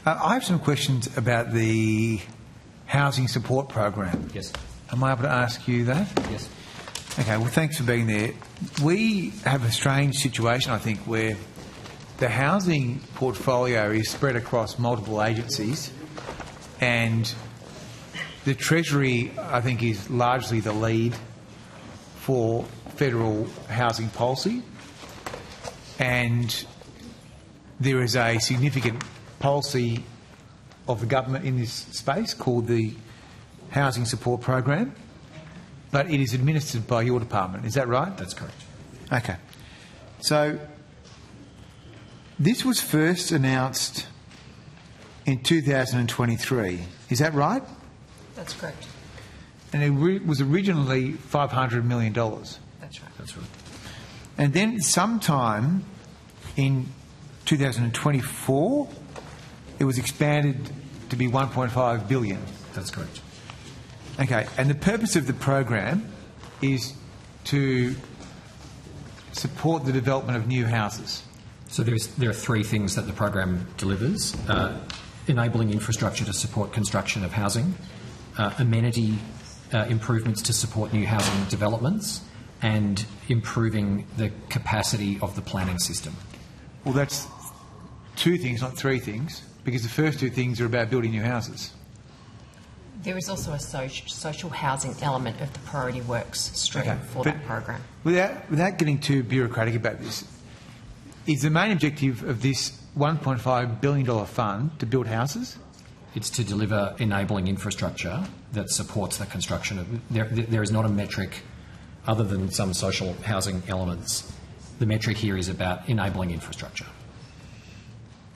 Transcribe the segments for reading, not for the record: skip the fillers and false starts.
I have some questions about the housing support program. Yes. Am I able to ask you that? Yes. Okay, well, thanks for being there. We have a strange situation, I think, where the housing portfolio is spread across multiple agencies, and the Treasury, I think, is largely the lead for federal housing policy, and there is a significant policy of the government in this space called the Housing Support Program, but it is administered by your department. Is that right? That's correct. Okay. So this was first announced in 2023. Is that right? That's correct. And it was originally $500 million. That's right. That's right. And then sometime in 2024, it was expanded to be $1.5 billion. That's correct. Okay, and the purpose of the program is to support the development of new houses. So there are three things that the program delivers: enabling infrastructure to support construction of housing, amenity improvements to support new housing developments, and improving the capacity of the planning system. Well, that's two things, not three things, because the first two things are about building new houses. There is also a social housing element of the priority works stream for that program. Without getting too bureaucratic about this, is the main objective of this $1.5 billion fund to build houses? It's to deliver enabling infrastructure that supports the construction of... There is not a metric other than some social housing elements. The metric here is about enabling infrastructure.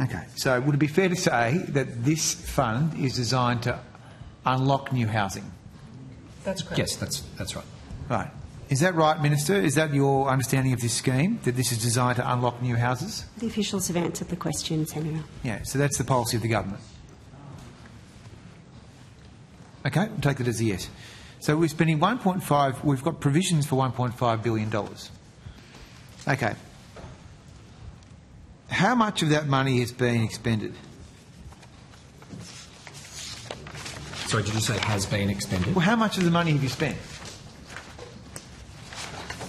Okay, so would it be fair to say that this fund is designed to unlock new housing? That's correct. Yes, that's right. Right. Is that right, Minister? Is that your understanding of this scheme, that this is designed to unlock new houses? The officials have answered the question, Senator. Yeah, so that's the policy of the government. Okay, we'll take that as a yes. So we're spending we've got provisions for $1.5 billion. Okay. How much of that money has been expended? Sorry, did you say has been expended? Well, how much of the money have you spent?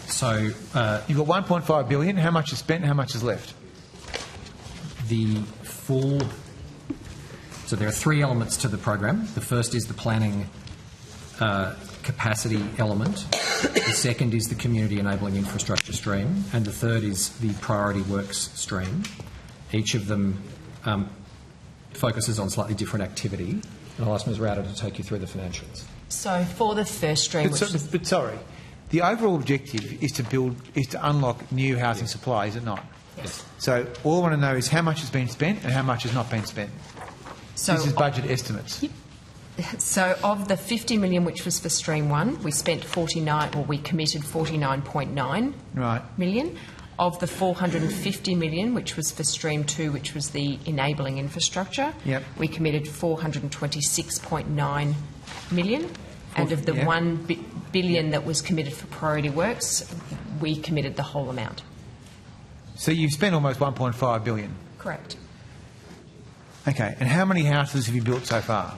So You've got $1.5 billion. How much is spent and how much is left? the full... So there are three elements to the program. The first is the planning capacity element. The second is the community enabling infrastructure stream. And the third is the priority works stream. Each of them focuses on slightly different activity. And I'll ask Ms Rowder to take you through the financials. So for the first stream... But sorry, the overall objective is to unlock new housing supply, is it not? Yes. So all I want to know is how much has been spent and how much has not been spent. So this is budget estimates. So of the $50 million, which was for Stream 1, we spent we committed 49.9 million. Of the $450 million, which was for Stream 2, which was the enabling infrastructure, we committed 426.9 million. And of the $1 billion that was committed for priority works, we committed the whole amount. So you've spent almost $1.5 billion. Correct. Okay, and how many houses have you built so far?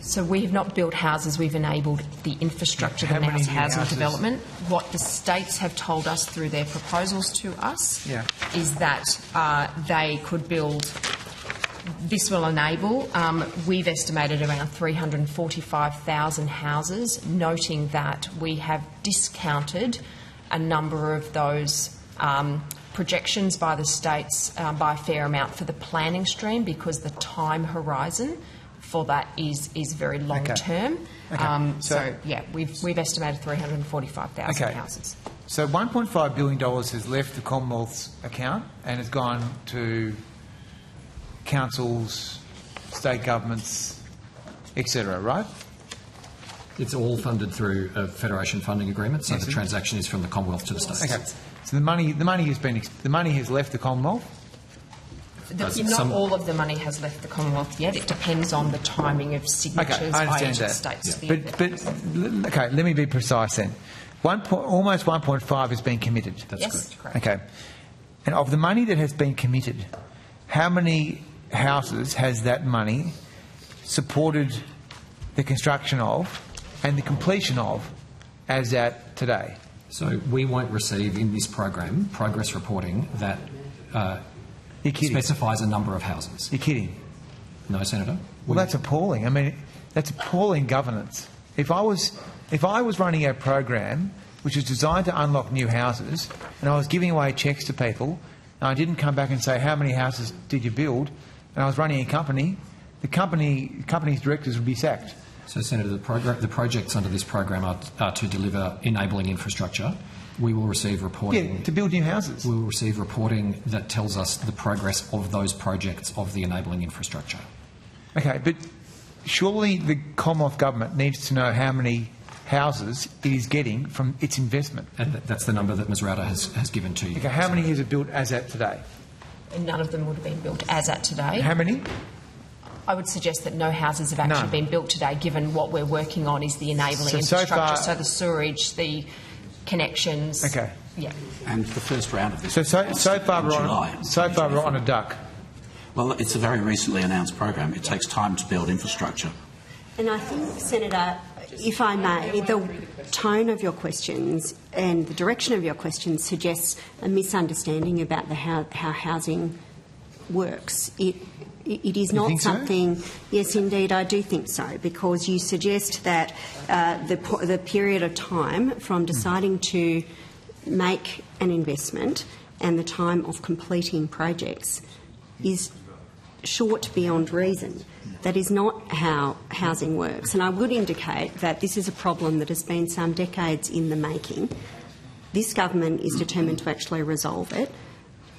So we have not built houses, we've enabled the infrastructure that allows housing development. What the states have told us through their proposals to us is that they could build, this will enable, we've estimated around 345,000 houses, noting that we have discounted a number of those projections by the states by a fair amount for the planning stream, because the time horizon for that is very long term. So we've estimated 345,000 houses. So $1.5 billion has left the Commonwealth's account and has gone to councils, state governments, etc., right? It's all funded through a federation funding agreement, so the transaction is from the Commonwealth to the states. Okay. So the money has left the Commonwealth. Not all of the money has left the Commonwealth yet. It depends on the timing of signatures by each of the states. But let me be precise then. Almost 1.5 has been committed. That's correct. Okay. And of the money that has been committed, how many houses has that money supported the construction of and the completion of as at today? So we won't receive in this program progress reporting that You're kidding. specifies a number of houses. You're kidding. No, Senator. Well, that's appalling. I mean, that's appalling governance. If I was running a program which was designed to unlock new houses, and I was giving away cheques to people, and I didn't come back and say how many houses did you build, and I was running a company, the company's directors would be sacked. So, Senator, the projects under this program are to deliver enabling infrastructure. We will receive reporting. Yeah, to build new houses. We will receive reporting that tells us the progress of those projects of the enabling infrastructure. Okay, but surely the Commonwealth Government needs to know how many houses it is getting from its investment. And that's the number that Ms Rauter has given to you. Okay, how many has it built as at today? And none of them would have been built as at today. How many? I would suggest that no houses have actually None. been built today, given what we're working on is the enabling So infrastructure, far- so the sewerage, the connections. Okay. Yeah. And the first round of this. So far in we're July. on a duck. Well, it's a very recently announced program. It takes time to build infrastructure. And I think, Senator, if I may, the tone of your questions and the direction of your questions suggests a misunderstanding about how housing works. It is not think so? something. Yes, indeed, I do think so, because you suggest that the period of time from deciding to make an investment and the time of completing projects is short beyond reason. That is not how housing works. And I would indicate that this is a problem that has been some decades in the making. This government is determined to actually resolve it.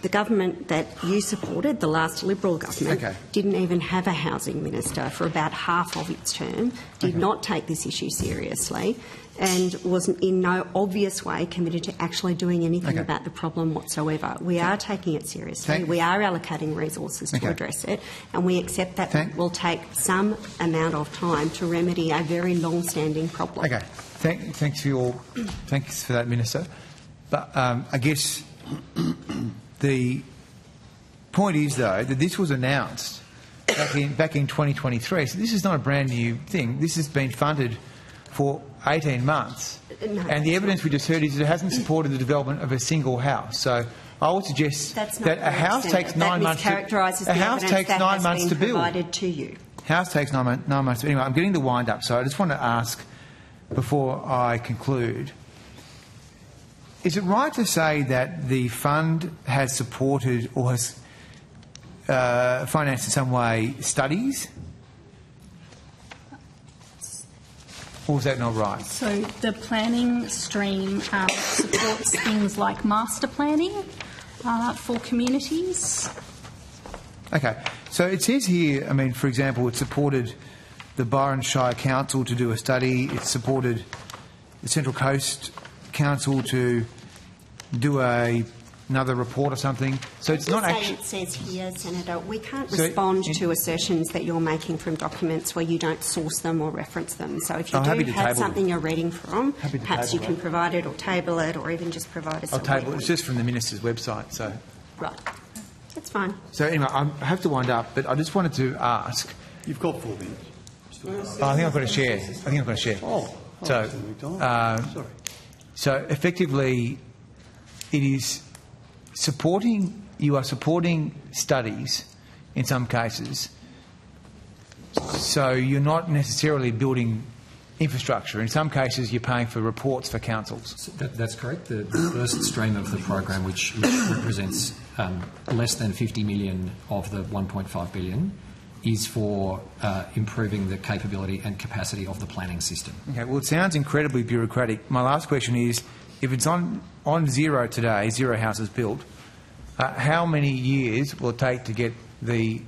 The government that you supported, the last Liberal government, didn't even have a housing minister for about half of its term, did not take this issue seriously, and was in no obvious way committed to actually doing anything about the problem whatsoever. We are taking it seriously. We are allocating resources to address it, and we accept that it will take some amount of time to remedy a very long-standing problem. Okay. Thanks for that, Minister. But I guess the point is, though, that this was announced back in 2023. So this is not a brand new thing. This has been funded for 18 months. No, and the evidence we just heard is that it hasn't supported the development of a single house. So I would suggest that a house takes 9 months. A house takes 9 months to build. Provided to you. House takes 9 months. Anyway, I'm getting the wind up, so I just want to ask before I conclude. Is it right to say that the fund has supported or has financed in some way studies? Or is that not right? So the planning stream supports things like master planning for communities. Okay. So it says here, I mean, for example, it supported the Byron Shire Council to do a study. It supported the Central Coast Council to do another report or something. So it's not actually. It says here, Senator, we can't respond to assertions that you're making from documents where you don't source them or reference them. So if you do have something you're reading from, perhaps you can provide it or table it or even just provide us. I'll table it. It's just from the Minister's website. So. Right. That's fine. So anyway, I have to wind up, but I just wanted to ask. You've got 4 minutes. I think I've got to share. Sorry. So effectively, it is supporting. You are supporting studies in some cases. So you're not necessarily building infrastructure. In some cases, you're paying for reports for councils. That's correct. The first stream of the program, which represents less than 50 million of the 1.5 billion, is for improving the capability and capacity of the planning system. Okay, well, it sounds incredibly bureaucratic. My last question is, if it's on zero today, 0 houses built, how many years will it take to get the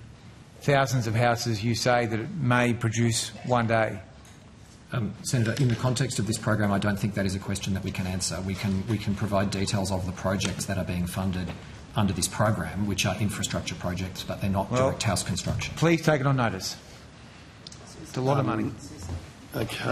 thousands of houses you say that it may produce one day? Senator, in the context of this program, I don't think that is a question that we can answer. We can provide details of the projects that are being funded under this program, which are infrastructure projects, but they're not direct house construction. Please take it on notice. It's a lot of money. Okay.